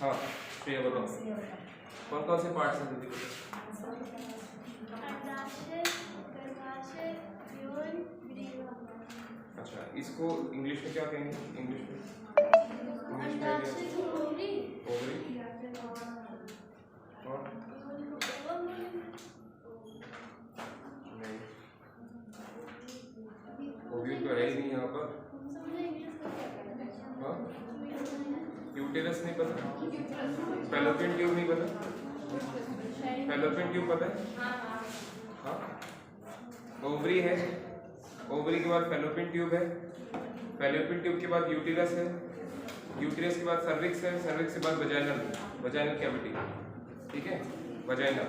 हाँ श्रेया बताओ, कौन कौन से पार्ट्स हैं जल्दी बताओ। अच्छा, इसको इंग्लिश में क्या कहेंगे? इंग्लिश में ओवरी और नहीं, ओवरी तो है ही नहीं यहाँ पर। हाँ, यूटेरस नहीं पता, फैलोपियन ट्यूब नहीं पता, फैलोपियन ट्यूब पता है? हाँ, ओवरी है, ओवरी के बाद फैलोपियन ट्यूब है, फैलोपियन ट्यूब के बाद यूटेरस है, यूटेरस के बाद सर्विक्स है, सर्विक्स के बाद वजाइनल कैविटी, ठीक है, वजाइना।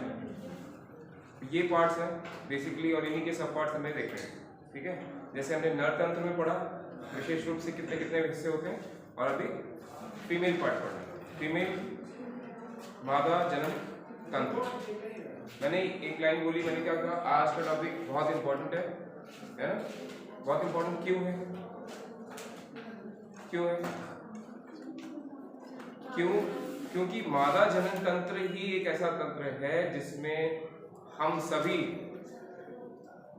ये पार्ट्स हैं बेसिकली, और इन्हीं के सब पार्ट्स हमें देख रहे हैं, ठीक है। जैसे हमने नर तंत्र में पढ़ा विशेष रूप से कितने कितने हिस्से होते हैं, और अभी फीमेल पार्ट पढ़ा, फीमेल मादा जनन तंत्र। मैंने एक लाइन बोली, मैंने क्या कहा, आज का टॉपिक बहुत इंपॉर्टेंट है ना? बहुत इंपॉर्टेंट क्यों है? क्यों है? क्यों? क्योंकि मादा जनन तंत्र ही एक ऐसा तंत्र है जिसमें हम सभी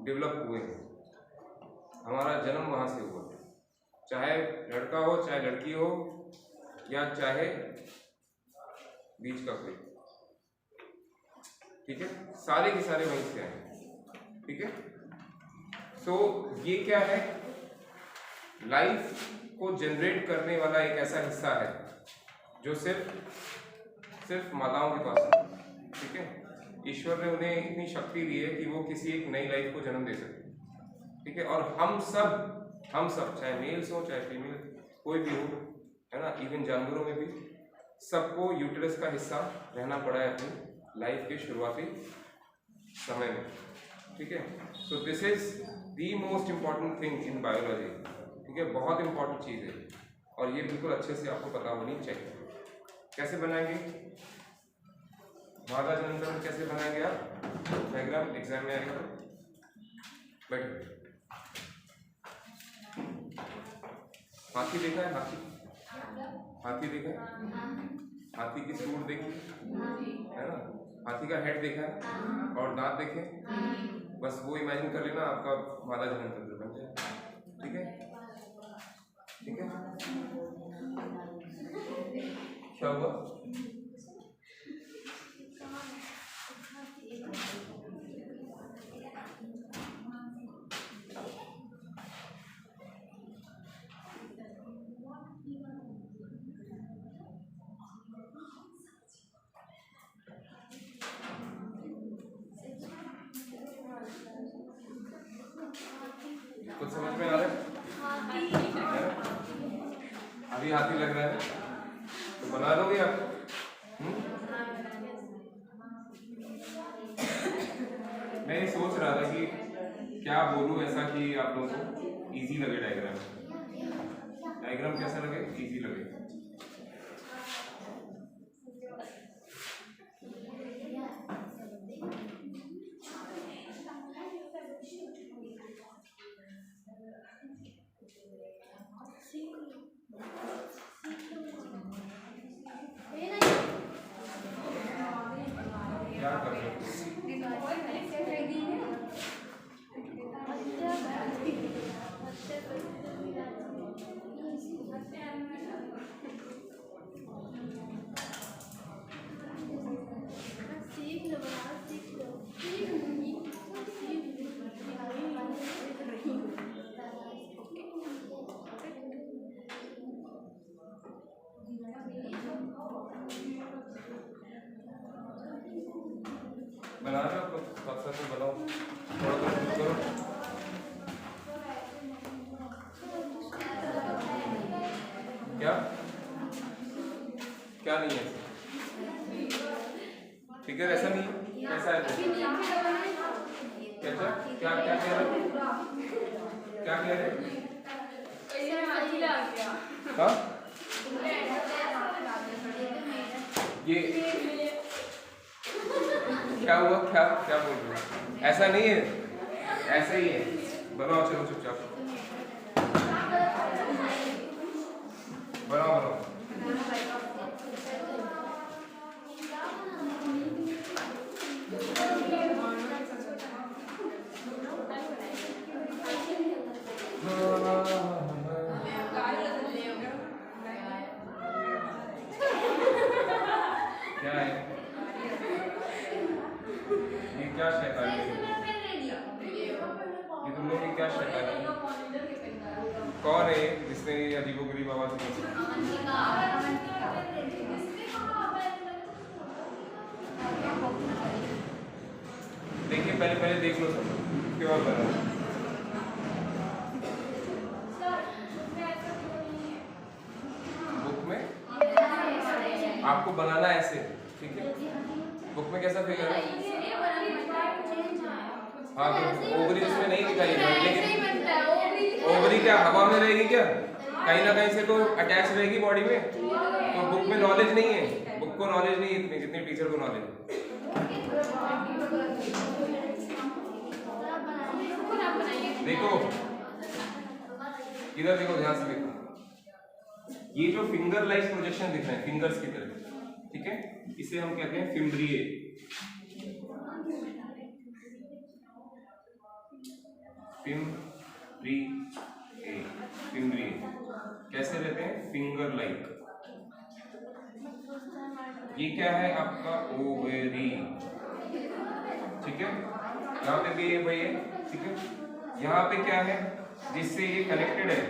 डेवलप हुए हैं, हमारा जन्म वहां से हुआ, चाहे लड़का हो चाहे लड़की हो या चाहे बीच का कोई, ठीक है, सारे के सारे वहीं से आए, ठीक है। सो ये क्या है, लाइफ को जनरेट करने वाला एक ऐसा हिस्सा है जो सिर्फ माताओं के पास है, ठीक है। ईश्वर ने उन्हें इतनी शक्ति दी है कि वो किसी एक नई लाइफ को जन्म दे सकते, ठीक है। और हम सब चाहे मेल्स हो चाहे फीमेल कोई भी हो, है ना, इवन जानवरों में भी सबको यूटेरस का हिस्सा रहना पड़ा है अपनी लाइफ के शुरुआती समय में, ठीक है। So this is the most important thing in biology, ठीक है, बहुत इंपॉर्टेंट चीज़ है, और ये बिल्कुल अच्छे से आपको पता होनी चाहिए। कैसे बनाएंगे मादा जनन तंत्र, कैसे बनाएंगे आप? डायग्राम एग्जाम में आएगा, बैठिए। हाथी देखा है? हाथी देखा है? हाथी की सूंड देखी है ना, हाथी का हेड देखा है और दांत देखे, बस वो इमेजिन कर लेना, आपका मादा जनन तंत्र बन जाए, ठीक है, ठीक है। क्या हुआ? कुछ समझ में आ रहा है? अभी हाथी लग रहा है तो बना लोगे आप? मैं ये सोच रहा था कि क्या बोलूं ऐसा कि आप लोगों को इजी लगे। डायग्राम कैसा लगे? इजी लगे। क्या कर रहे हो? बना रहे हो? साथ साथ में बनाओ, थोड़ा तो करो। क्या क्या नहीं है? फिगर ऐसा नहीं है, कैसा है? क्या क्या क्या कह रहे? क्या कह रहे? हाँ, ये क्या हुआ? क्या क्या बोल रहे हो? ऐसा नहीं है, ऐसा ही है। बनाओ, चलो चुपचाप बनाओ। तुम लोग की क्या शैतानी है? कौन है जिसने ये अजीबोगरीब आवाज की? देखिए पहले देख लो सब, उसके बाद बनाओ। बुक में आपको बनाना ऐसे, ठीक है? बुक में कैसा फिगर है? हाँ तो ओवरी उसमें नहीं दिखाई है, लेकिन ओवरी क्या हवा में रहेगी क्या? कहीं ना कहीं से तो अटैच रहेगी बॉडी में। तो बुक में नॉलेज नहीं है, बुक को नॉलेज नहीं है इतनी जितनी टीचर को नॉलेज है। देखो इधर देखो, ध्यान से देखो, ये जो फिंगर लाइक प्रोजेक्शन दिख रहे हैं फिंगर्स की तरह, ठीक है, इसे हम कहते हैं फिम्ब्रिए। फिम्ब्रिए कैसे रहते हैं? Finger like. ये क्या है आपका? ओवरी, ठीक है, यहाँ पे भी ये वही है, ठीक है। यहाँ पे क्या है जिससे ये कनेक्टेड है?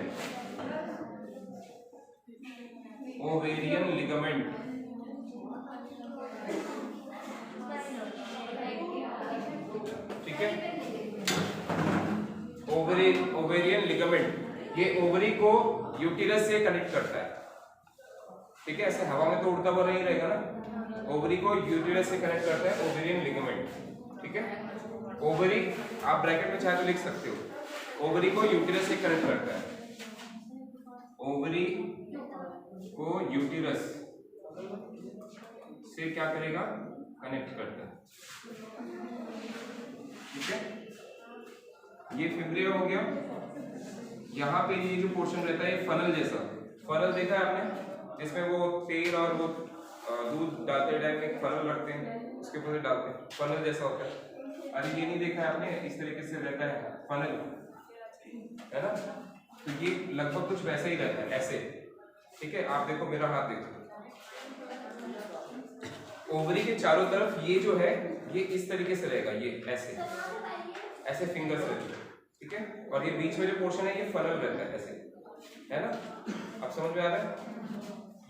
ओवेरियन लिगामेंट, ठीक है। ओवेरियन लिगामेंट ये ओवरी को यूटिरस से कनेक्ट करता है, ठीक है। ऐसे हवा में तो उड़ता हुआ नहीं रहेगा ना, ओवरी को यूटिरस से कनेक्ट करता है ओवेरियन लिगामेंट, ठीक है। ओवरी आप ब्रैकेट में चाहे तो लिख सकते हो, ओवरी को यूटिरस से कनेक्ट करता है, ओवरी को यूटिरस से क्या करेगा? कनेक्ट करता है, ठीक है। ये फिब्रिया हो गया। यहाँ पे ये जो पोर्शन रहता है फनल जैसा, फनल देखा है आपने, जिसमें वो तेल और वो दूध डालते टाइम एक फनल रखते हैं, उसके ऊपर डालते हैं, फनल जैसा होता है। अरे ये नहीं देखा है आपने? इस तरीके से रहता है फनल, है ना? तो ये लगभग कुछ वैसे ही रहता है, ऐसे, ठीक है। आप देखो मेरा हाथ देखो, ओवरी के चारों तरफ ये जो है ये इस तरीके से रहेगा, ये ऐसे ऐसे फिंगर्स रहते हैं, ठीक है। और ये बीच में जो पोर्शन है ये फनल रहता है ऐसे, है ना? अब समझ में आ रहा है?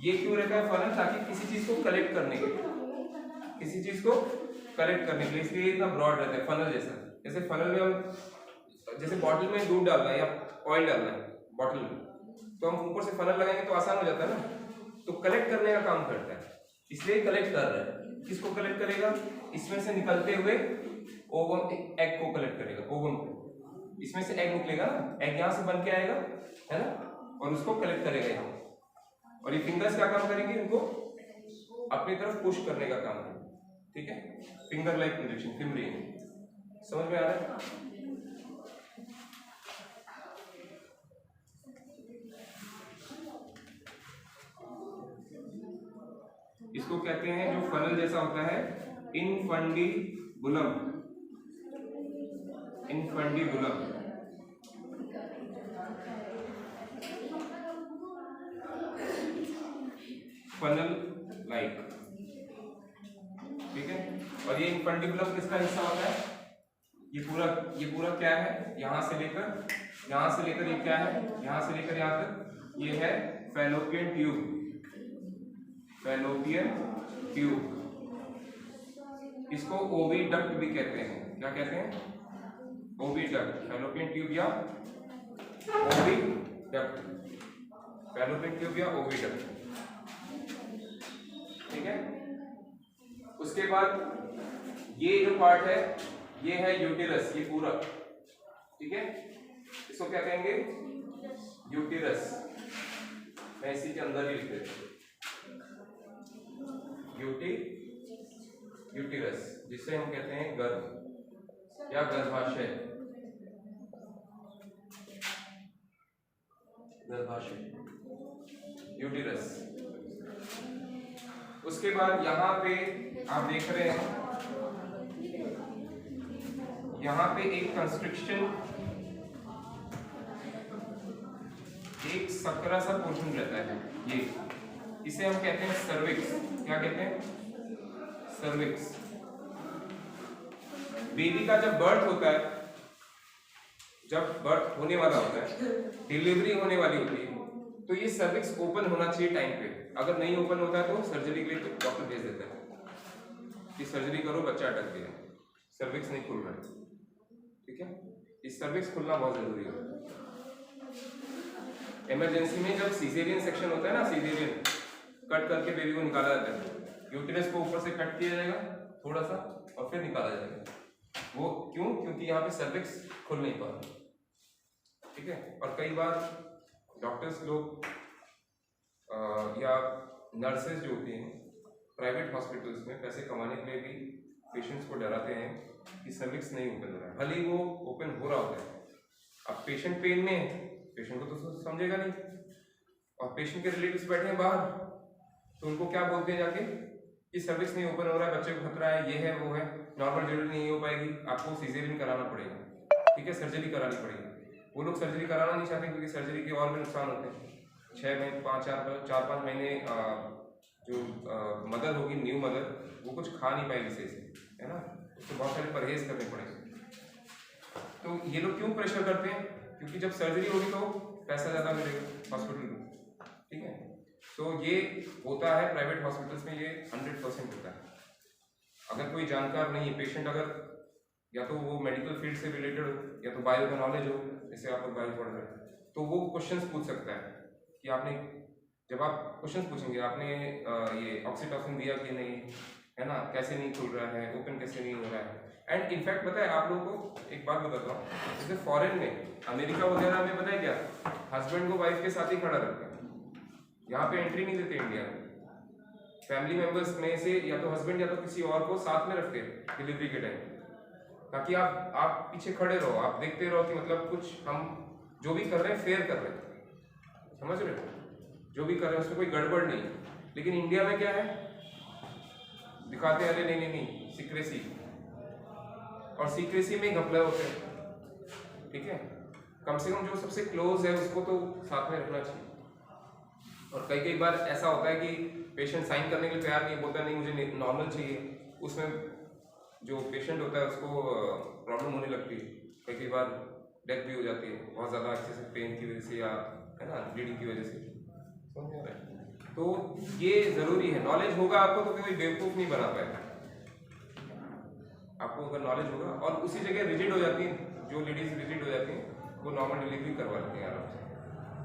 ये क्यों रहता है फनल? ताकि किसी चीज को कलेक्ट करने के लिए, किसी चीज को कलेक्ट करने के लिए, इसलिए इतना ब्रॉड रहता है फनल जैसा। जैसे फनल में हम जैसे बॉटल में दूध डालना है या ऑयल डालना है बॉटल में, तो हम ऊपर से फनल लगाएंगे तो आसान हो जाता है ना, तो कलेक्ट करने का काम करता है, इसलिए कलेक्ट कर रहा है। किसको कलेक्ट करेगा? इसमें से निकलते हुए ओवम, एग को कलेक्ट करेगा, ओवम को। इसमें से एग निकलेगा ना, एग यहाँ से बन के आएगा, है ना, और उसको कलेक्ट करेगा यहाँ, और ये फिंगर्स क्या काम करेंगे? इनको अपनी तरफ पुश करने का काम करेगा, ठीक है। फिंगर लाइक प्रोजेक्शन, फिम्ब्रिए, समझ में आ रहा है? इसको कहते हैं जो फनल जैसा होता है इनफंडिबुलम, इनफंडिबुलम। फनल लाइक, ठीक है। और ये इनफंडिबुलम किसका हिस्सा होता है? ये पूरा क्या है? यहां से लेकर ये क्या है? यहां से लेकर यहां तक ये है फैलोपियन ट्यूब, फैलोपियन ट्यूब। इसको ओविडक्ट भी कहते हैं। क्या कहते हैं? ओविडक्ट, फैलोपियन ट्यूब या ओविडक्ट, फैलोपियन ट्यूब या ओविडक्ट, ठीक है। उसके बाद ये जो पार्ट है ये है यूटिरस, ये पूरा, ठीक है। इसको क्या कहेंगे? यूटिरस। मैं इसी के अंदर ही लिख देता हूं, यूटिरस, जिसे हम कहते हैं गर्भ या गर्भाशय, गर्भाशय, यूटिरस। उसके बाद यहाँ पे आप देख रहे हैं, यहाँ पे एक कंस्ट्रिक्शन, एक सकरा सा पोर्शन रहता है, ये इसे हम कहते हैं सर्विक्स। क्या कहते हैं? सर्विक्स। बेबी का जब बर्थ होता है, जब बर्थ होने वाला होता है, डिलीवरी होने वाली होती है, तो ये सर्विक्स ओपन होना चाहिए टाइम पे। अगर नहीं ओपन होता है तो सर्जरी के लिए डॉक्टर भेज देता है कि सर्जरी करो, बच्चा अटक गया, सर्विक्स नहीं खुल रहा है। ठीक है, इस सर्विक्स खुलना बहुत जरूरी है। इमरजेंसी में जब सीजेरियन सेक्शन होता है ना, सीजेरियन कट करके बेबी को निकाला जाता है, यूटेरस को ऊपर से कट किया जाएगा थोड़ा सा और फिर निकाला जाएगा। वो क्यों? क्योंकि यहाँ पे सर्विक्स खुल नहीं पा रहा। ठीक है, और कई बार डॉक्टर्स लोग या नर्सेज जो होती हैं प्राइवेट हॉस्पिटल्स में पैसे कमाने के लिए भी पेशेंट्स को डराते हैं कि सर्विक्स नहीं ओपन हो रहा है, भले ही वो ओपन हो रहा होता है। अब पेशेंट पेन में है, पेशेंट को तो समझेगा नहीं, और पेशेंट के रिलेटिव्स बैठे हैं बाहर, तो उनको क्या बोलते हैं जाके कि सर्विक्स नहीं ओपन हो रहा है, बच्चे को खतरा है, ये है वो है, नॉर्मल डिलीवरी नहीं हो पाएगी, आपको सीजेरियन कराना पड़ेगा। ठीक है, सर्जरी करानी पड़ेगी। वो लोग सर्जरी कराना नहीं चाहते क्योंकि सर्जरी के और भी नुकसान होते हैं। 6 महीने 4-5 महीने जो मदर होगी, न्यू मदर, वो कुछ खा नहीं पाएगी सही से, है ना, उसको बहुत सारे परहेज करने पड़ेंगे। तो ये लोग क्यों प्रेशर करते हैं? क्योंकि जब सर्जरी होगी तो पैसा ज़्यादा मिलेगा हॉस्पिटल को। ठीक है, तो ये होता है प्राइवेट हॉस्पिटल्स में, ये 100% होता है। अगर कोई जानकार नहीं है पेशेंट, अगर या तो वो मेडिकल फील्ड से रिलेटेड हो या तो बायो का नॉलेज हो, जैसे आप लोग बायो पढ़ रहे हैं, तो वो क्वेश्चंस पूछ सकता है कि आपने, जब आप क्वेश्चंस पूछेंगे आपने ये ऑक्सीटोसिन दिया कि नहीं, है ना, कैसे नहीं खुल रहा है, ओपन कैसे नहीं हो रहा है। एंड इनफैक्ट पता है आप लोगों को एक बात बताता हूँ, जैसे फॉरेन में, अमेरिका वगैरह में, पता है क्या, हस्बैंड को वाइफ के साथ ही खड़ा रखता है। यहाँ पे एंट्री नहीं देते इंडिया में। फैमिली मेंबर्स में से या तो हस्बैंड या तो किसी और को साथ में रखते हैं डिलीवरी के टाइम, ताकि आप पीछे खड़े रहो, आप देखते रहो कि मतलब कुछ हम जो भी कर रहे हैं फेयर कर रहे हैं, समझ रहे हो, जो भी कर रहे हैं उसमें कोई गड़बड़ नहीं। लेकिन इंडिया में क्या है, दिखाते हैं अरे नहीं नहीं नहीं सीक्रेसी, और सीक्रेसी में घपले होते हैं। ठीक है, कम से कम जो सबसे क्लोज है उसको तो साथ में रखना चाहिए। और कई बार ऐसा होता है कि पेशेंट साइन करने के लिए तैयार नहीं, बोलता नहीं मुझे नॉर्मल चाहिए, उसमें जो पेशेंट होता है उसको प्रॉब्लम होने लगती है, कई बार डेथ भी हो जाती है बहुत ज़्यादा एक्सेसिव पेन की वजह से, या है ना ब्लीडिंग की वजह से। समझ आ रहा है? तो ये ज़रूरी है, नॉलेज होगा आपको तो कोई बेवकूफ़ नहीं बना पाएगा। आपको अगर नॉलेज होगा, और उसी जगह रिजिड हो जाती है, जो लेडीज रिजिड हो जाती हैं वो नॉर्मल डिलीवरी करवा लेती हैं आराम से।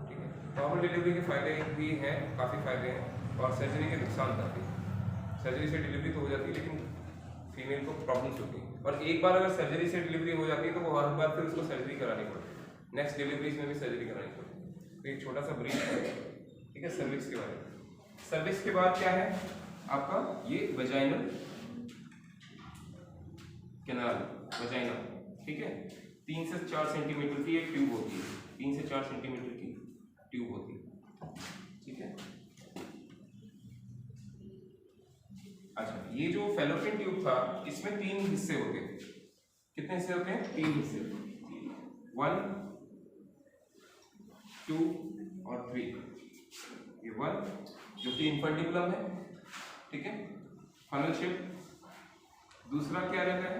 ठीक है, नॉर्मल डिलीवरी के फ़ायदे भी हैं, काफ़ी फ़ायदे हैं, और सर्जरी के नुकसान काफ़ी। सर्जरी से डिलीवरी तो हो जाती है लेकिन फीमेल को प्रॉब्लम्स होती है, और एक बार अगर सर्जरी से डिलीवरी हो जाती है तो वो हर बार फिर उसको सर्जरी करानी पड़ती है, नेक्स्ट डिलीवरीज में भी सर्जरी करानी पड़ती है। तो एक छोटा सा ब्रीफ है, ठीक है, सर्विक्स के बारे में। सर्विक्स के बाद क्या है आपका, ये वजाइनल कैनाल, वजाइना। ठीक है, 3 से 4 सेंटीमीटर की एक ट्यूब होती है, 3 से 4 सेंटीमीटर की ट्यूब होती है। ठीक है, अच्छा, ये जो फैलोपियन ट्यूब था इसमें 3 हिस्से होते हैं। कितने हिस्से होते हैं? 3 हिस्से, 1, 2 और 3। ये 1 जो कि इंफंडिबुलम है, ठीक है, फनल शेप। दूसरा क्या रहता है?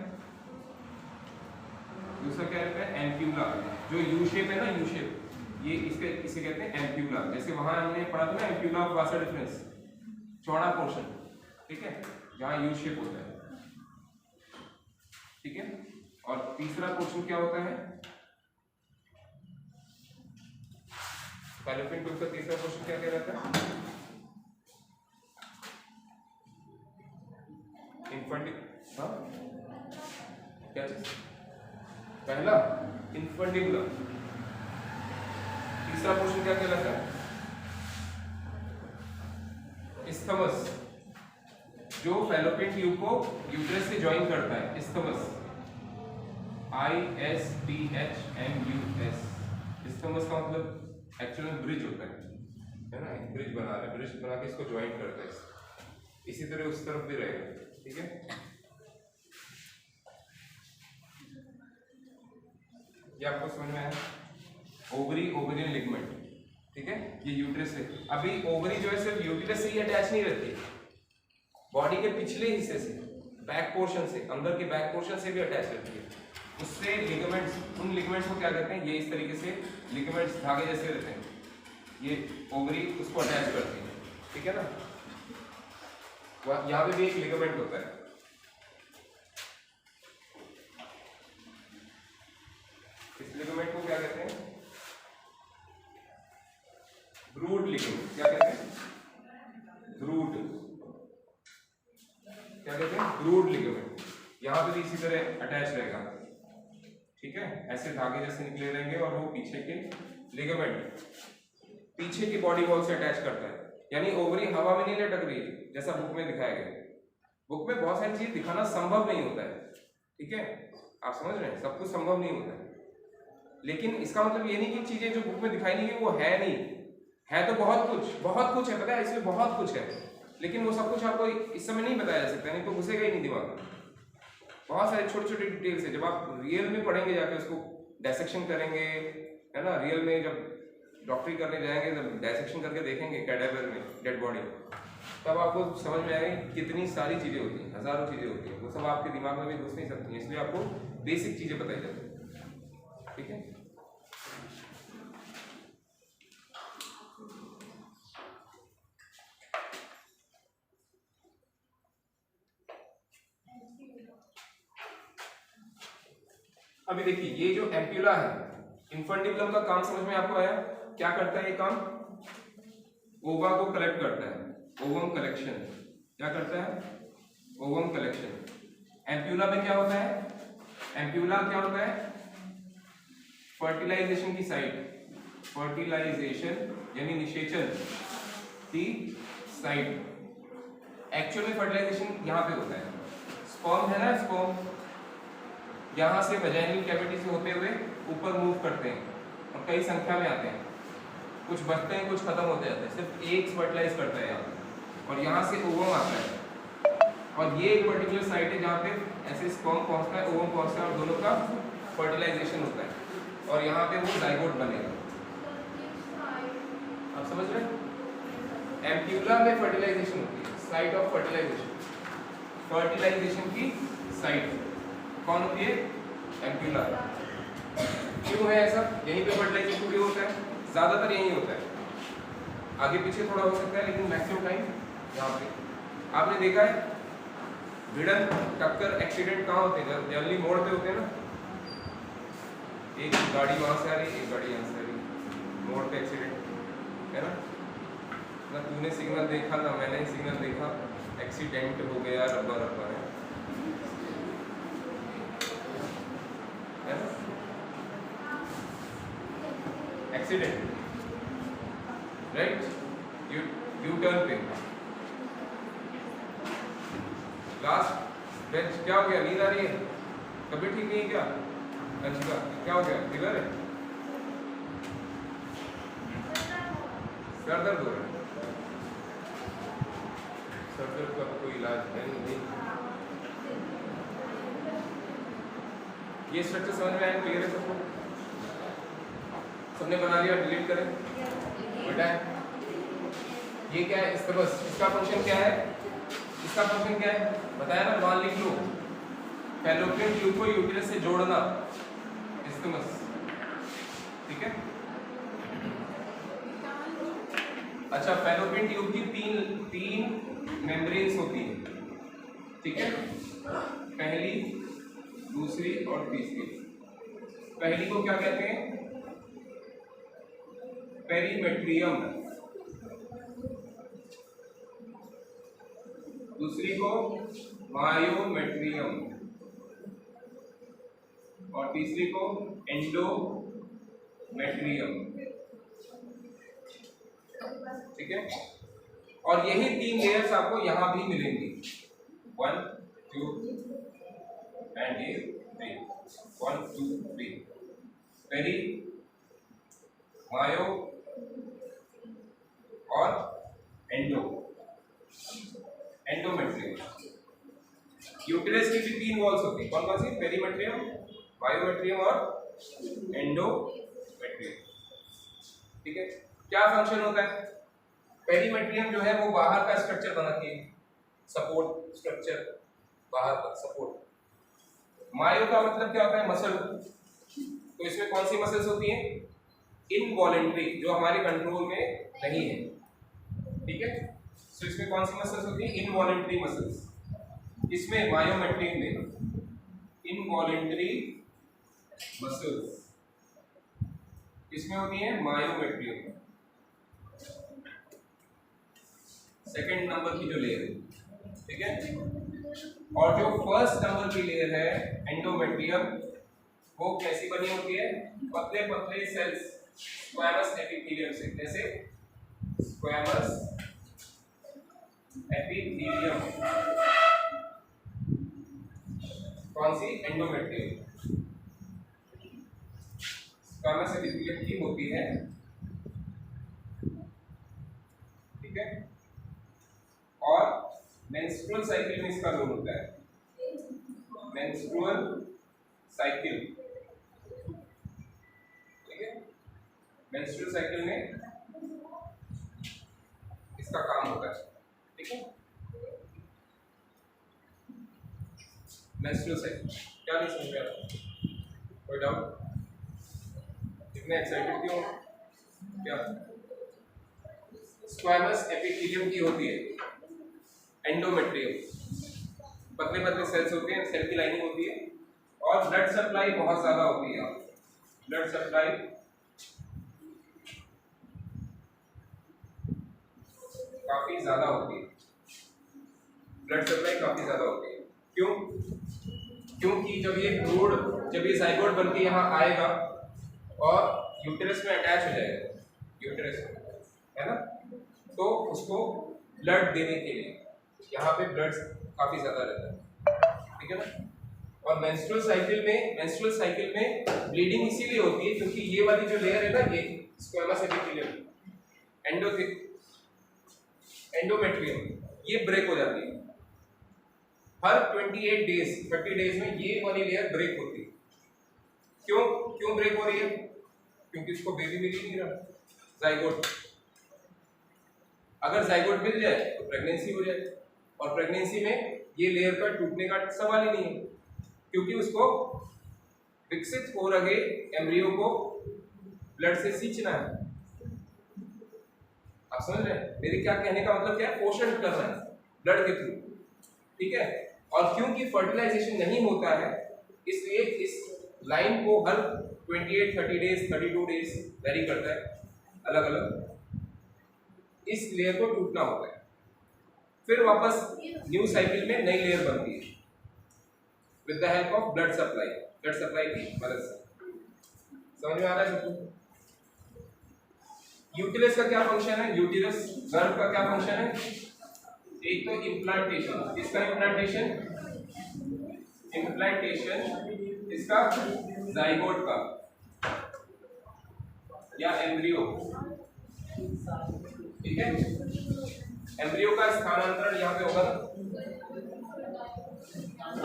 दूसरा क्या रहता है? एम्प्यूला, जो यू शेप है ना, यू शेप, ये इसे कहते हैं एम्प्यूला। जैसे वहां हमने पढ़ा था ना एम्प्यूला ऑफ वासा डिफरेंस, चौड़ा पोर्शन, ठीक है, जहां यू शेप होता है। ठीक है, और तीसरा पोर्शन क्या होता है? फैलोपियन ट्यूब का तीसरा पोर्शन क्या कहलाता है? हाँ, क्या चीज? पहला इंफंडिबुलम, तीसरा पोर्शन क्या कहलाता है? इस्थमस, जो फैलोपियन ट्यूब को यूट्रस से ज्वाइन करता है, इस्थमस, ISTHMUS। इस्थमस का मतलब एक्चुअल में ब्रिज होता है ना, ब्रिज बना रहा है, ब्रिज बना के इसको ज्वाइन करता है। इसी तरह उस तरफ भी रहेगा। ठीक है, ये आपको समझ में आया? ओवरी, ओवेरियन लिगमेंट, ठीक है, ये यूट्रस से, अभी ओवरी जो है सिर्फ यूट्रस से ही अटैच नहीं रहती, बॉडी के पिछले हिस्से से, बैक पोर्शन से, अंदर के बैक पोर्शन से भी अटैच रहती है। उससे लिगामेंट्स, उन लिगामेंट्स को क्या कहते हैं, ये इस तरीके से लिगामेंट्स धागे जैसे रहते हैं, ये ओवरी उसको अटैच करती है, ठीक है ना। यहाँ पे भी एक लिगामेंट होता है, इस लिगामेंट को क्या कहते हैं, ब्रूड लिगामेंट। क्या कहते हैं, ब्रूड, क्या कहते हैं, ब्रूड लिगामेंट। यहाँ पे भी इसी तरह अटैच रहेगा, ठीक है, ऐसे धागे जैसे निकले रहेंगे और वो पीछे के लिगामेंट पीछे की बॉडी वॉल से अटैच करता है। यानी ओवरी हवा में नहीं लटक रही है जैसा बुक में दिखाया गया। बुक में बहुत सारी चीज दिखाना संभव नहीं होता है, ठीक है, आप समझ रहे हैं, सब कुछ संभव नहीं होता है। लेकिन इसका मतलब ये नहीं कि चीजें जो बुक में दिखाई नहीं गई वो है नहीं, है तो बहुत कुछ है, पता है, इसमें बहुत कुछ है, लेकिन वो सब कुछ आपको इस समय नहीं बताया जा सकता, नहीं तो घुसेगा ही नहीं दिमाग में। बहुत सारे छोटे छोटे डिटेल्स है, जब आप रियल में पढ़ेंगे जाके उसको डायसेक्शन करेंगे, है ना, रियल में जब डॉक्टरी करने जाएंगे जब डायसेक्शन करके देखेंगे कैडेवर में डेड बॉडी, तब आपको समझ में आएगा कितनी सारी चीजें होती हैं, हजारों चीजें होती हैं, वो सब आपके दिमाग में भी घुस नहीं सकती हैं, इसलिए आपको बेसिक चीजें बताई जाती हैं, ठीक है। अभी देखिए ये जो एम्प्यूला है, इन्फंडिबुलम का काम समझ में आपको आया, क्या करता है ये काम, ओवा को कलेक्ट करता है, ओवम कलेक्शन, क्या करता है, ओवम कलेक्शन। एम्प्यूला में क्या होता है, एम्प्यूला क्या होता है, फर्टिलाइजेशन की साइट, फर्टिलाइजेशन यानी निषेचन की साइट। एक्चुअल में फर्टिलाइजेशन यहाँ पे होता है, स्पर्म है ना, स्पर्म यहाँ से वजाइनल कैविटी से होते हुए ऊपर मूव करते हैं और कई संख्या में आते हैं, कुछ बढ़ते हैं कुछ खत्म होते जाते हैं, सिर्फ एक फर्टिलाइज करता है यहाँ, और यहाँ से ओवम आता है, और ये एक पर्टिकुलर साइट है जहाँ पे ऐसे स्पर्म पहुँचता है, ओवम पहुँचता है और दोनों का फर्टिलाइजेशन होता है, और यहाँ पे वो जाइगोट बनेगा। आप समझ रहे हैं, एम्प्यूला में फर्टिलाइजेशन होती है, साइट ऑफ फर्टिलाइजेशन, फर्टिलाइजेशन की साइट कौन होती है, एम्प्यूला। क्यों है ऐसा, यहीं पे फर्टिलाइजेशन क्यों होता है, ज्यादातर यहीं होता है, आगे पीछे थोड़ा हो सकता है लेकिन मैक्सिमम टाइम यहाँ पे। आपने देखा है भिड़न टक्कर एक्सीडेंट कहाँ होते हैं, जनरली मोड़ पे होते हैं ना, एक गाड़ी वहां से आ रही एक गाड़ी यहाँ से आ रही, मोड़ पे एक्सीडेंट है ना तूने सिग्नल देखा ना मैंने सिग्नल देखा, एक्सीडेंट हो गया, रब्बा रब्बा है ना, एक्सीडेंट, राइट, यू टर्न पे लास्ट बेंच, क्या हो गया, नींद आ रही है, तबीयत ठीक नहीं है क्या, अच्छा क्या हो गया, फीवर है, सर दर्द हो रहा है, सर दर्द का कोई इलाज है नहीं। ये स्ट्रक्चर समझ में आया, क्लियर है सबको, सबने बना लिया, डिलीट करें बेटा। ये क्या है, इसका बस इसका फंक्शन क्या है, इसका फंक्शन क्या है बताया ना, मान लिख लो, फैलोपियन ट्यूब को यूट्रस से जोड़ना, इसकमस, ठीक है। अच्छा, फैलोपियन ट्यूब की तीन मेम्ब्रेन्स होती है, ठीक है, पहली दूसरी और तीसरी। पहली को क्या कहते हैं, पेरीमेट्रियम, दूसरी को मायोमेट्रियम और तीसरी को एंडोमेट्रियम, ठीक है। और यही तीन लेयर्स आपको यहां भी मिलेंगी, 1 2 एंड 3, 1 2 3, पेरी, मायो और एंडो, एंडोमेट्रियम। यूटेरस की भी तीन वॉल्स होती है, कौन कौन सी, पेरीमेट्रियम, मायोमेट्रियम और एंडोमेट्रियम, ठीक है। क्या फंक्शन होता है, पेरीमेट्रियम जो है वो बाहर का स्ट्रक्चर बनाती है, सपोर्ट स्ट्रक्चर, बाहर का सपोर्ट। मायो का मतलब क्या होता है? मसल। तो इसमें कौन सी मसल्स होती हैं? इनवॉलेंट्री, जो हमारे कंट्रोल में नहीं है, ठीक है। तो इसमें कौन सी मसल्स होती हैं? Involuntary muscles. इसमें मायोमेट्रियम में इनवॉलेंट्री मसल्स इसमें होती हैं मायोमेट्रियम, सेकंड नंबर की जो लेयर है, ठीक है। और जो फर्स्ट नंबर की लेयर है एंडोमेट्रियम, वो कैसी बनी होती है? पतले पतले सेल्स, स्क्वैमस एपिथेलियम से। जैसे स्क्वैमस एपिथेलियम, कौन सी? एंडोमेट्रियम। स्क्वैमस एपिथेलियम की होती है, ठीक है। और मेंस्ट्रुअल साइकिल में इसका रोल होता है, मेंस्ट्रुअल साइकिल, ठीक है। मेंस्ट्रुअल साइकिल में इसका काम होता है, ठीक है। मेंस्ट्रुअल साइकिल क्या नहीं समझ रहे? कोई डाउट? इतने एक्साइटेड क्यों? क्या? स्क्वैमस एपिथेलियम की होती है एंडोमेट्रियम, पतले पतले सेल्स होते हैं, सेल की लाइनिंग होती है, और ब्लड सप्लाई बहुत ज्यादा होती है। ब्लड सप्लाई काफी ज्यादा होती है, ब्लड सप्लाई काफी ज्यादा होती है। क्यों? क्योंकि जब ये जाइगोट बनके यहाँ आएगा और यूटेरस में अटैच हो जाएगा, यूटेरस में, है ना, तो उसको ब्लड देने के लिए यहाँ पे ब्लड काफी ज्यादा रहता है, ठीक है ना। और मेंस्ट्रुअल साइकिल में ब्लीडिंग इसीलिए होती है क्योंकि ये वाली जो लेयर है ना, ये स्क्वैमस एपिथेलियम, एंडोमेट्रियम, ये ब्रेक हो जाती है हर 28 डेज 30 डेज में। ये वाली लेयर ब्रेक होती है। क्यों ब्रेक हो रही है? क्योंकि इसको बेबी मिल ही नहीं रहा, जाइगोट। अगर जाइगोट मिल जाए तो प्रेगनेंसी हो जाए, और प्रेगनेंसी में ये लेयर का टूटने का सवाल ही नहीं है, क्योंकि उसको विकसित हो रहे एम्ब्रियो को ब्लड से सींचना है। आप समझ रहे हैं मेरे क्या कहने का मतलब? क्या है? पोषण करना है ब्लड के थ्रू, ठीक है। और क्योंकि फर्टिलाइजेशन नहीं होता है, इसलिए इस लाइन को हर 28 30 डेज 32 डेज वेरी करता है, अलग अलग इस लेयर को टूटना होता है। फिर वापस न्यू साइकिल में नई लेयर बनती है with the help of blood supply की मदद से। समझ में आ रहा है सबको? यूटिलिस का क्या फंक्शन है? यूटिलिस गर्भ का क्या फंक्शन है? एक तो इम्प्लांटेशन, इसका इम्प्लांटेशन इसका जाइगोट का या एम्ब्रियो, ठीक है। एम्ब्रियो का स्थानांतरण यहाँ पे होगा ना,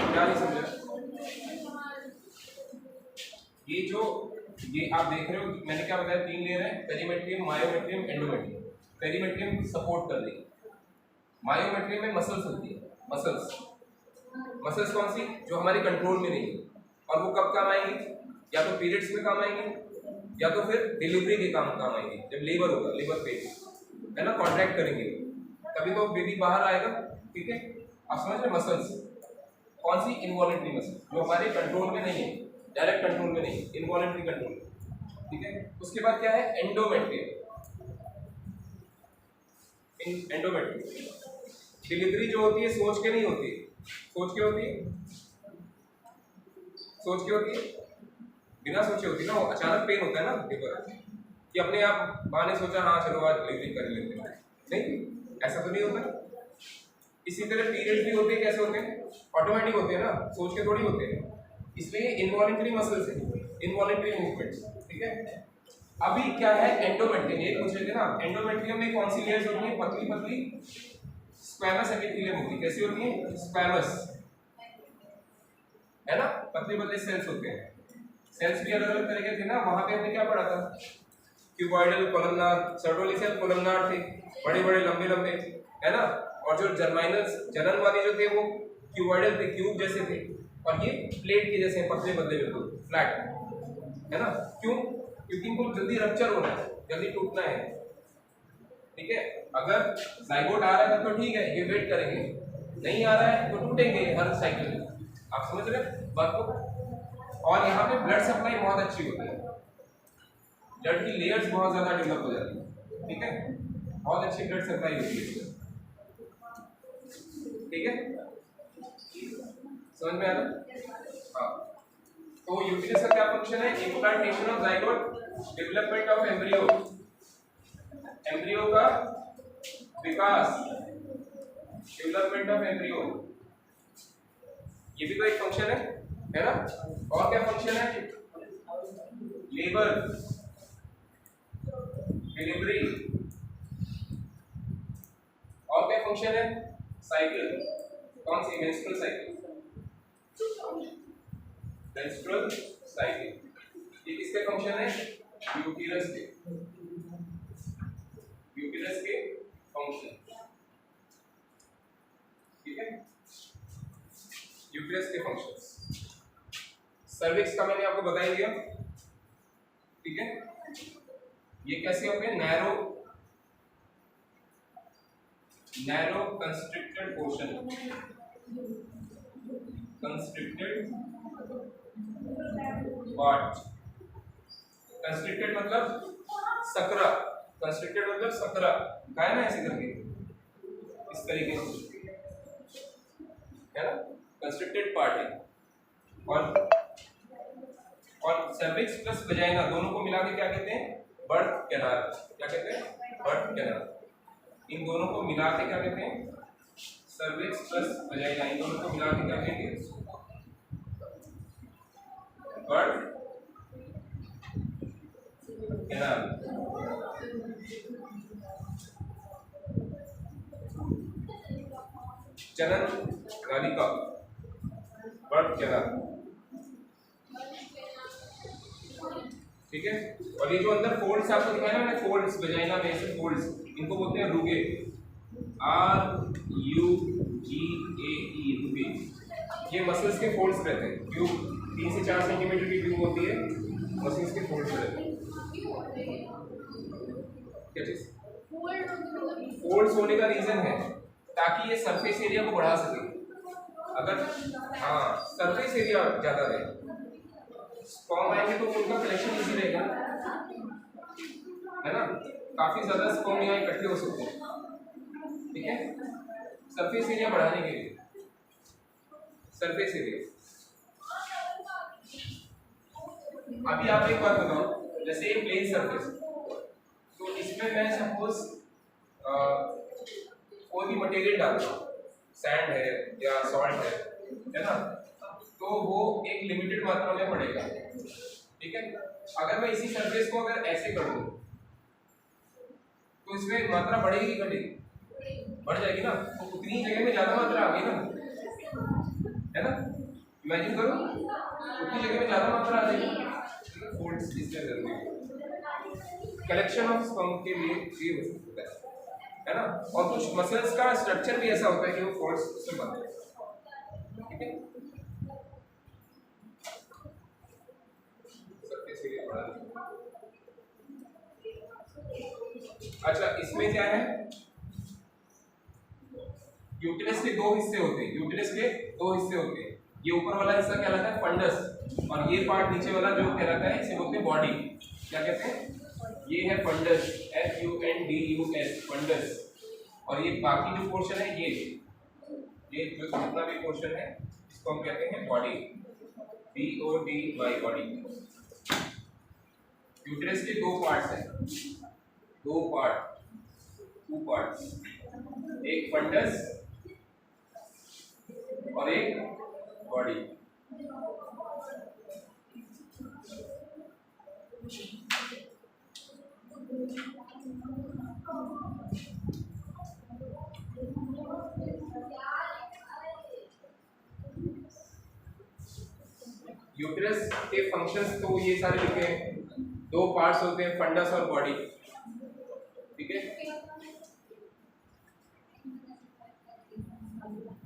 क्या नहीं समझा? ये आप देख रहे हो, मैंने क्या बताया? 3 लेयर है, perimetrium, myometrium, endometrium. Perimetrium support कर देगी, मायोमेट्रियम में मसल्स होती है, मसल्स कौन सी? जो हमारे कंट्रोल में नहीं है, और वो कब काम आएंगी? या तो पीरियड्स में काम आएंगे, या तो फिर डिलीवरी के काम आएंगे, जब लेबर होगा, लेबर पेन है ना, कॉन्ट्रैक्ट करेंगे तभी तो बेबी बाहर आएगा, ठीक है। आप समझ रहे? मसल्स कौन सी? इनवॉलेंट्री मसल, जो हमारे कंट्रोल में नहीं है, डायरेक्ट कंट्रोल में नहीं, इनवॉलेंट्री कंट्रोल, ठीक है। उसके बाद क्या है? एंडोमेट्रियम। डिलीवरी जो होती है सोच के नहीं होती, सोच के होती है, बिना सोचे होती है ना, वो अचानक पेन होता है ना लेबर, कि अपने आप माँ ने सोचा हाँ चलो आज डिलीवरी कर लेते हैं, नहीं, ऐसा तो नहीं होता। इसी तरह पीरियड भी होते हैं, कैसे होते हैं? ऑटोमेटिक होते हैं ना, सोच के थोड़ी होते हैं, इसलिए इनवॉलेंट्री मसल्स है, इनवॉलेंट्री मूवमेंट्स, ठीक है। अभी क्या है? एंडोमेट्रियम, ये पूछ रहे थे ना, एंडोमेट्रियम में कौन सी लेयर्स होती है? पतली पतली स्क्वैमस एपिथेलियम होती है। कैसी होती है? स्क्वैमस, है ना, पतले पतले सेल्स होते हैं। सेल्स भी अलग अलग तरह के थे ना, वहां पे हमने क्या पढ़ा था? Cuboidal, columnar, Sertoli cell columnar थे, बड़े बड़े लंबे लंबे, है ना, और जो जर्माइनल जनन वाले जो थे वो क्यूबॉइडल थे, क्यूब जैसे थे, और ये प्लेट के जैसे पतले पतले बिल्कुल फ्लैट है ना। क्यों? क्योंकि इनको जल्दी रप्चर होना है, जल्दी टूटना है। ठीक है, अगर जाइगोट आ रहा है तो ठीक है, ये वेट करेंगे, नहीं आ रहा है तो टूटेंगे हर साइकिल में। आप समझ रहे हैं बात को? और यहाँ पे ब्लड सप्लाई बहुत अच्छी होती है, ब्लड की लेयर्स बहुत ज्यादा डेवलप हो जाती है। ठीक है, बहुत अच्छी ब्लड सप्लाई होती है इसमें। ठीक है, समझ में आ रहा? हाँ, तो यूट्रस का क्या फंक्शन है? Implantation of zygote, development of embryo, embryo का विकास, डेवलपमेंट ऑफ एम्ब्रियो, ये भी तो एक फंक्शन है ना। और क्या फंक्शन है? लेबर, डिलीवरी, और क्या फंक्शन है? साइकिल, कौन सी? Menstrual cycle, menstrual cycle. ये किसके फंक्शन है? यूटेरस के, यूटेरस के फंक्शन। ठीक है, यूटेरस के फंक्शंस। सर्विक्स का मैंने आपको बता ही दिया। ठीक है, ये कैसे होते हैं? Narrow constricted portion, constricted part. Constricted मतलब सकरा, कंस्ट्रिक्टेड मतलब सकरा, है ना, ऐसे करके इस तरीके से, है ना, कंस्ट्रिक्टेड पार्ट है। और सर्विक्स प्लस वजाइना दोनों को मिला के क्या कहते हैं? Birth canal. क्या कहते हैं? Birth canal. इन दोनों को मिला के क्या कहते हैं? सर्विक्स प्लस वजाइना, इन दोनों को मिला के क्या कहेंगे? Birth canal. जनन नालिका, बर्थ कैनाल। ठीक है, और ये जो अंदर फोल्ड्स आपको दिखाया ना, फोल्ड्स वजाइना में ऐसे फोल्ड्स, इनको बोलते हैं रुगे, RUGAE, रुगे। ये मसल्स के फोल्ड्स रहते हैं। ट्यूब 3 से 4 सेंटीमीटर की ट्यूब होती है, मसल्स के फोल्ड्स रहते हैं। क्या चीज? फोल्ड्स होने का रीजन है ताकि ये सरफेस एरिया को बढ़ा सके। अगर सरफेस एरिया ज्यादा रहे, स्पर्म आएंगे तो उनका कलेक्शन इजी रहेगा, है ना, काफी ज्यादा स्पर्म यहाँ इकट्ठे हो सकते हैं। ठीक है, सरफेस एरिया बढ़ाने के लिए, सरफेस एरिया। अभी आप एक बात बताओ, जैसे ये प्लेन सरफेस, तो इसमें मैं सपोज कोई भी मटेरियल डालता हूँ, सैंड है या सॉल्ट है ना, तो वो एक लिमिटेड मात्रा में पड़ेगा। ठीक है, अगर मैं इसी सरफेस को अगर ऐसे कर दूं तो इसमें मात्रा बढ़ेगी कि घटेगी? बढ़ जाएगी ना, तो उतनी जगह में ज्यादा मात्रा आ गई ना, है ना। इमेजिन करो, उतनी जगह में ज्यादा मात्रा आ जाएगी। फोल्ड्स इसलिए जरूरी है, कलेक्शन ऑफ स्पर्म के लिए ये हो सकता है ना। और कुछ मसल्स का स्ट्रक्चर भी ऐसा होता है कि वो फोल्ड्स से बनते हैं। ठीक है, अच्छा, इसमें क्या है? यूटेरस के दो हिस्से होते हैं, यूटेरस के दो हिस्से होते हैं। ये ऊपर वाला हिस्सा कहलाता है फंडस, और ये पार्ट नीचे वाला जो कहलाता है इसे बोलते हैं बॉडी। क्या कहते हैं? ये है फंडस, FUNDUS, फंडस। और ये बाकी जो पोर्शन है, ये जो जितना भी पोर्शन है इसको हम कहते हैं बॉडी, BODY, बॉडी। यूटेरस के दो पार्ट्स हैं, टू पार्ट्स, एक फंडस और एक बॉडी। यूटेरस के फंक्शंस तो ये सारे लिखे हैं, दो पार्ट्स होते हैं, फंडस और बॉडी। ठीक है,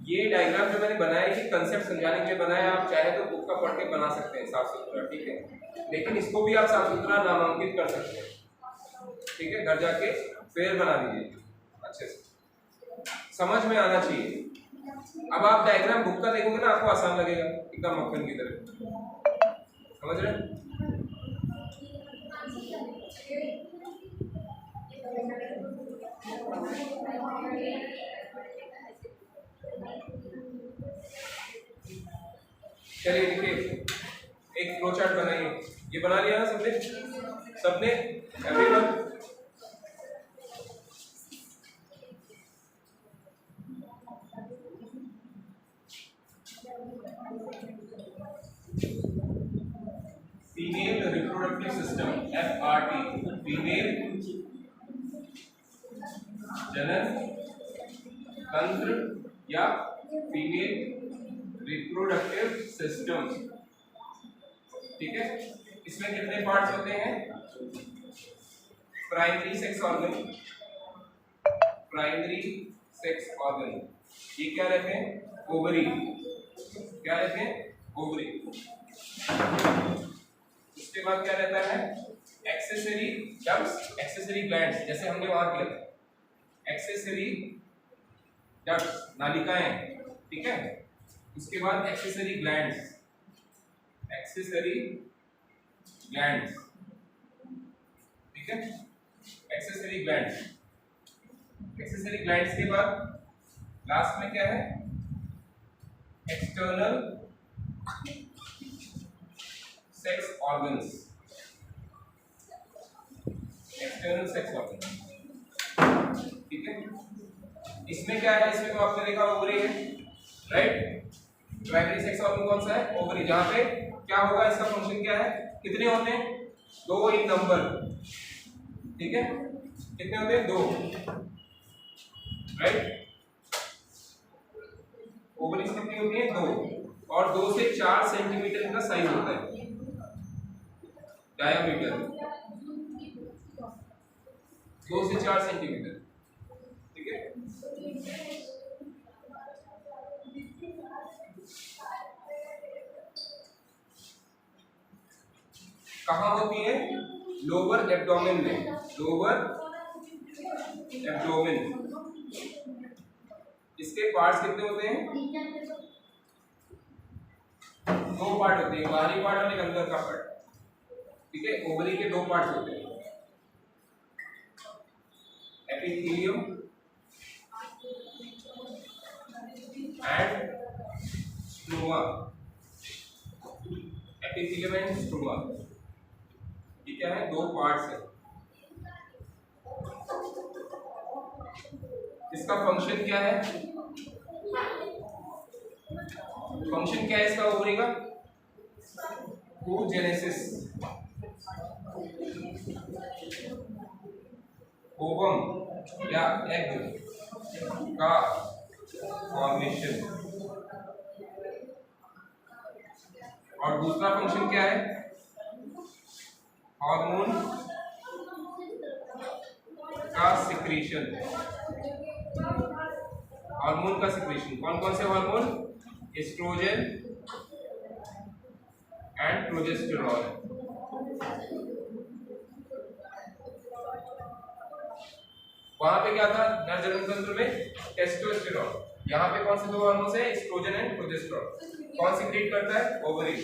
ये डायग्राम जो मैंने बनाया है ये कंसेप्ट समझाने के लिए बनाया है। आप चाहे तो बुक का पढ़ के बना सकते हैं साफ सुथरा, ठीक है, लेकिन इसको भी आप साफ सुथरा नामांकित कर सकते हैं, ठीक है, घर जाके फिर बना दीजिए अच्छे से, समझ में आना चाहिए। अब आप डायग्राम बुक का देखोगे ना आपको आसान लगेगा, एकदम मक्खन की तरह, समझ रहे हैं? चलिए देखिए, एक फ्लो चार्ट बनाइए। ये बना लिया ना सबने everyone? Female reproductive system FRT, female जनन तंत्र या फीमेल रिप्रोडक्टिव सिस्टम, ठीक है। इसमें कितने पार्ट्स होते हैं? Primary sex organ, primary sex organ, ये क्या रहते हैं? ओवरी, क्या रहते हैं? ओवरी। उसके बाद क्या रहता है? एक्सेसरी डक्ट्स, एक्सेसरी ग्लैंड्स, जैसे हमने वहां किया था, एक्सेसरी डक्ट्स, नालिकाएं, ठीक है। उसके बाद एक्सेसरी ग्लैंड्स, एक्सेसरी ग्लैंड्स, ठीक है, एक्सेसरी ग्लैंड्स। एक्सेसरी ग्लैंड्स के बाद लास्ट में क्या है? External sex organs, external sex organ, ठीक है। इसमें क्या है? इसमें तो आपने देखा ओवरी है, राइट। प्राइमरी सेक्स ऑर्गन कौन सा है? ओवरी। जहां पे क्या होगा, इसका फंक्शन क्या है? कितने होते हैं? 2 इन नंबर, ठीक है, कितने होते हैं? 2, राइट। ओवरीज कितनी होती है? 2, और 2 से 4 सेंटीमीटर का साइज होता है, डायामीटर 2 से 4 सेंटीमीटर, ठीक है। कहाँ होती है? लोअर एब्डोमेन में, लोअर एब्डोमेन। इसके पार्ट्स कितने होते हैं? 2 पार्ट होते हैं, बाहरी पार्ट और एक अंदर का पार्ट, ठीक है। ओवरी के 2 पार्ट्स होते हैं, epithelium and stroma, epithelium and stroma, ये क्या है? 2 पार्ट्स है। इसका फंक्शन क्या है? फंक्शन क्या है इसका ओवरी का? oogenesis, ओवम या एग का फॉर्मेशन, और दूसरा फंक्शन क्या है? हार्मोन का सिक्रीशन, हार्मोन का सिक्रीशन। कौन कौन से हार्मोन? Oestrogen and progesterone. वहां पे क्या था नर जनन तंत्र में? टेस्टोस्टेरोन। यहाँ पे कौन से 2 हार्मोन है? Estrogen and progesterone. कौन सिक्रीट करता है? Ovary.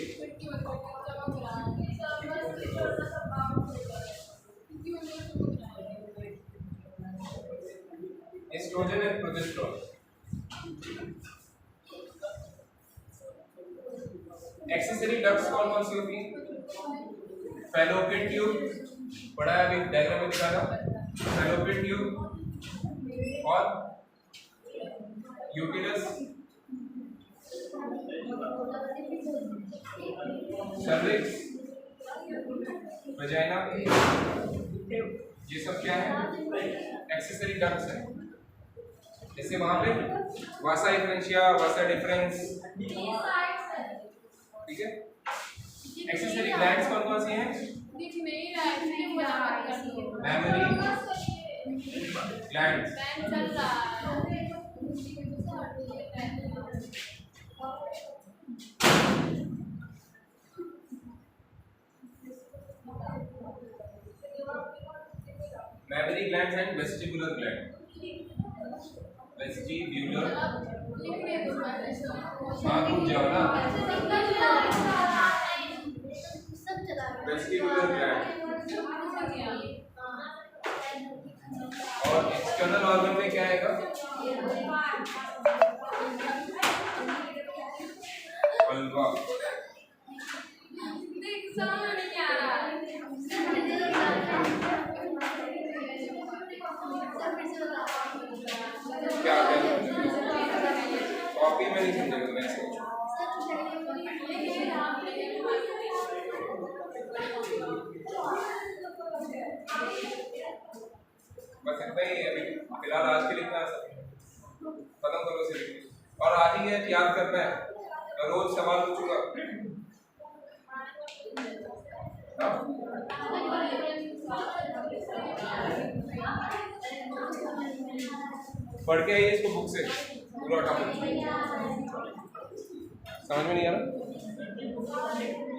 Estrogen and progesterone. Accessory ducts कौन कौन सी होती हैं? फैलोपियन ट्यूब, पढ़ा है अभी डायग्राम में दिखा था, फैलोपियन ट्यूब और यूटेरस, सर्विक्स, वजाइना, ये सब क्या है? एक्सेसरी डक्ट्स है। जैसे वहां पे वासा डिफरेंशिया, वासा डिफरेंस, ठीक है। एक्सेसरी ग्लैंड्स कौन कौन सी हैं? Memory glands, salivary glands and vestibular gland. Vestibular, हाँ रुक जाओ ना, वेस्टिबुलर ग्लैंड। और एक्सटर्नल ऑर्गन में क्या आएगा? वल्वा। क्या कॉपी में नहीं समझेगा तो वैसे बस इतना ही है अभी फिलहाल आज के लिए, इतना खत्म करो सिर्फ। और आज ही है याद करना है, मैं रोज सवाल पूछूंगा। पढ़ के आइए इसको बुक से पूरा टॉपिक, समझ में नहीं आ रहा?